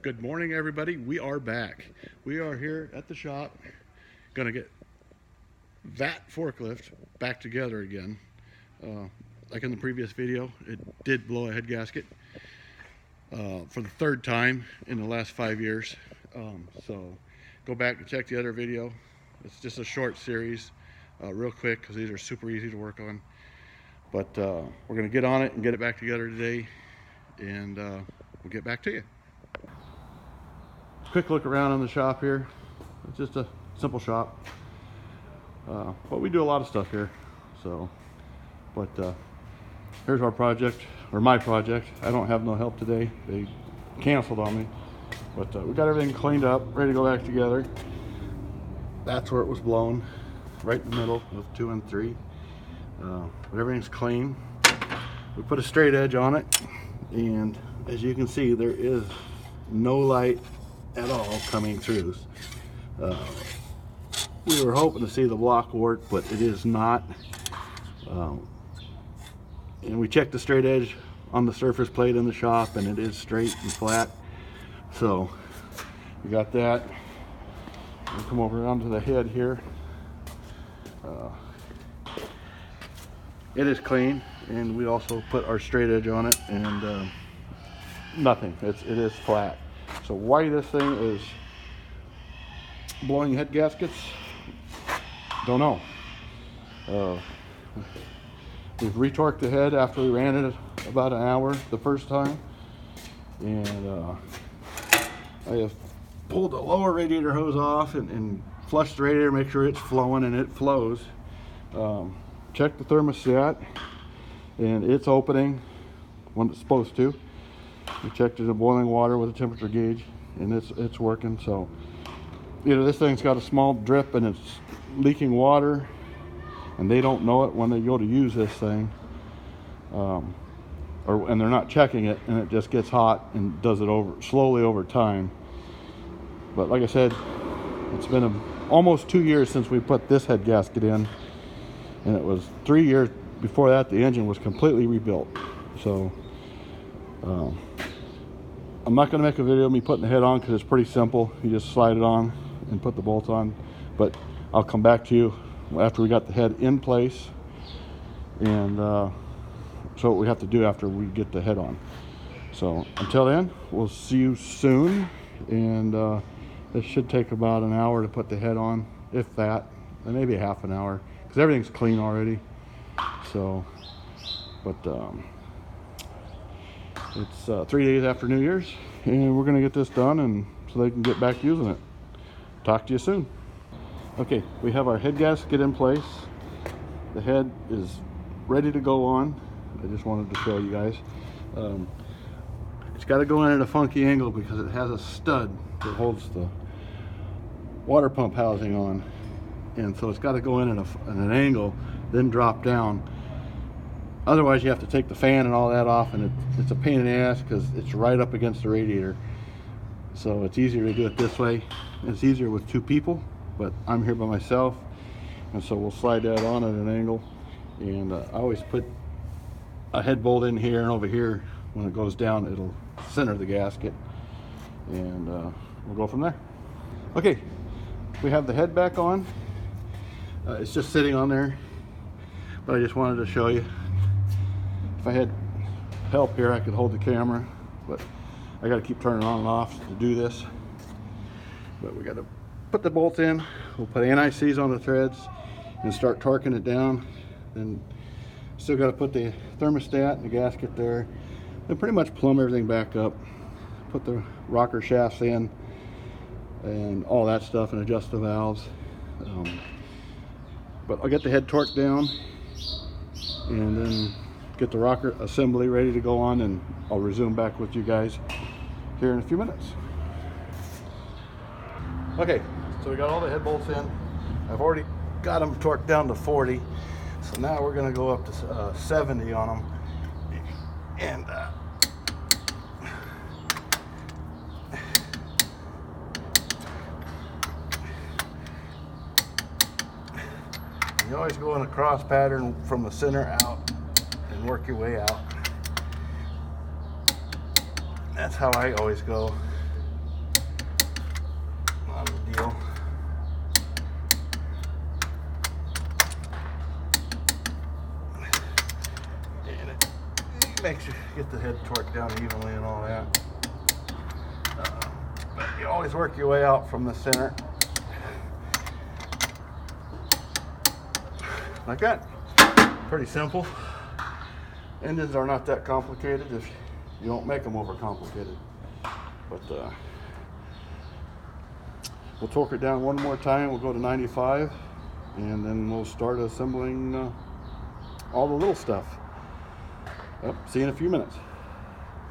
Good morning, everybody. We are back. We are here at the shop, gonna get that forklift back together again. Like in the previous video, it did blow a head gasket for the third time in the last 5 years. So go back and check the other video. It's just a short series, real quick, because these are super easy to work on. But we're gonna get on it and get it back together today, and we'll get back to you. Quick look around on the shop here. It's just a simple shop, but we do a lot of stuff here. So, but here's our project, or my project. I don't have no help today. They canceled on me, but we got everything cleaned up, ready to go back together. That's where it was blown, right in the middle of 2 and 3. But everything's clean. We put a straight edge on it, and as you can see, there is no light at all coming through. We were hoping to see the block work, but it is not. And we checked the straight edge on the surface plate in the shop, and it is straight and flat. So we got that. We'll come over onto the head here. It is clean, and we also put our straight edge on it, and nothing. It is flat. So why this thing is blowing head gaskets, don't know. We've retorqued the head after we ran it about an hour the first time, and I have pulled the lower radiator hose off and flushed the radiator, make sure it's flowing, and it flows. Check the thermostat, and it's opening when it's supposed to. We checked it in boiling water with a temperature gauge, and it's working. So, you know, this thing's got a small drip and it's leaking water, and they don't know it when they go to use this thing, and they're not checking it, and it just gets hot and does it slowly over time. But like I said, it's been almost 2 years since we put this head gasket in, and it was 3 years before that the engine was completely rebuilt. So I'm not going to make a video of me putting the head on because it's pretty simple. You just slide it on and put the bolt on. But I'll come back to you after we got the head in place, and so what we have to do after we get the head on. So until then, we'll see you soon, and it should take about an hour to put the head on, if that, and maybe a half an hour, because everything's clean already. So, but it's 3 days after New Year's, and we're gonna get this done, and so they can get back using it. Talk to you soon. Okay, we have our head gasket in place. The head is ready to go on. I just wanted to show you guys. It's got to go in at a funky angle because it has a stud that holds the water pump housing on, and so it's got to go in at an angle, then drop down. Otherwise, you have to take the fan and all that off, and it's a pain in the ass because it's right up against the radiator. So it's easier to do it this way. It's easier with 2 people, but I'm here by myself, and so we'll slide that on at an angle. And I always put a head bolt in here, and over here, when it goes down, it'll center the gasket, and we'll go from there. Okay, we have the head back on. It's just sitting on there, but I just wanted to show you. If I had help here, I could hold the camera, but I got to keep turning on and off to do this. But we got to put the bolts in. We'll put NICs on the threads and start torquing it down. Then still got to put the thermostat and the gasket there. Then pretty much plumb everything back up. Put the rocker shafts in and all that stuff, and adjust the valves. But I'll get the head torqued down, and then get the rocker assembly ready to go on, and I'll resume back with you guys here in a few minutes. Okay, so we got all the head bolts in. I've already got them torqued down to 40, so now we're going to go up to 70 on them, and you always go in a cross pattern from the center out and work your way out. That's how I always go. deal. And it makes you get the head torqued down evenly and all that. But you always work your way out from the center. Like that. Pretty simple. Engines are not that complicated if you don't make them overcomplicated. But we'll torque it down one more time. We'll go to 95, and then we'll start assembling all the little stuff. Yep, see you in a few minutes.